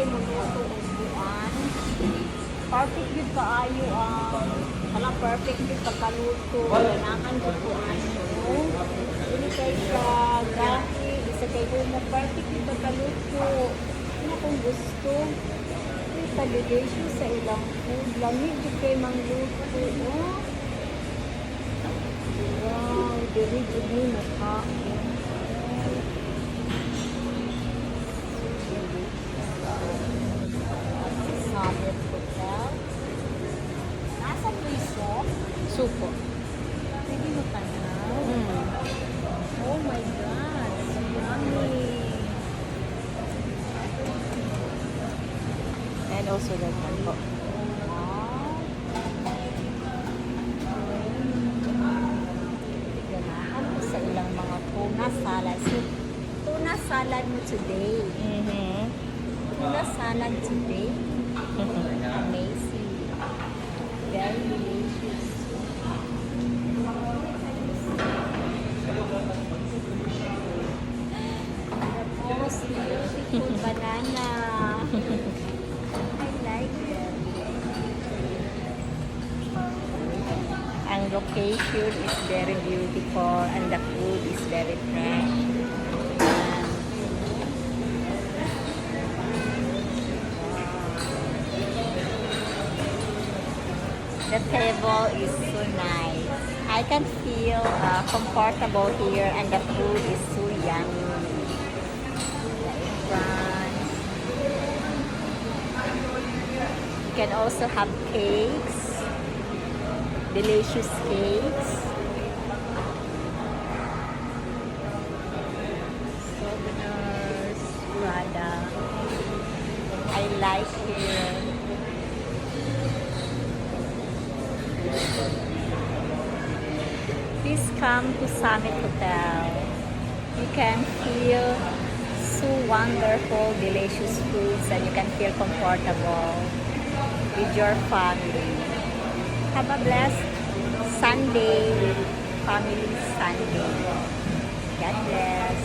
magluto og buwan. Perfect gid kaayo ang hala perfect gid pagkaluto. Ganahan gid ko ano. Ini kay sa gahi, isa kay mo perfect gid pagkaluto. Ano kung gusto. Delicious sa ilang food. Lamig gid kay mangluto. Oh. Wow, dili gid ni makain. Summit Hotel. Nasa piso? Supo. Pwede mo tanaw. Oh my God. So yummy. And also that one po. Ganahan ko sa ilang mga tuna salad. So, tuna salad mo today. Tuna salad today. Amazing. Very delicious. The most beautiful banana. I like it. Ang location is very beautiful and the food is very fresh. The table is so nice. I can feel comfortable here and the food is so yummy. Fries. You can also have cakes. Delicious cakes. Souvenirs. Prada. I like here. Please come to Summit Hotel. You can feel so wonderful, delicious foods, and you can feel comfortable with your family. Have a blessed Sunday, Family Sunday. God bless.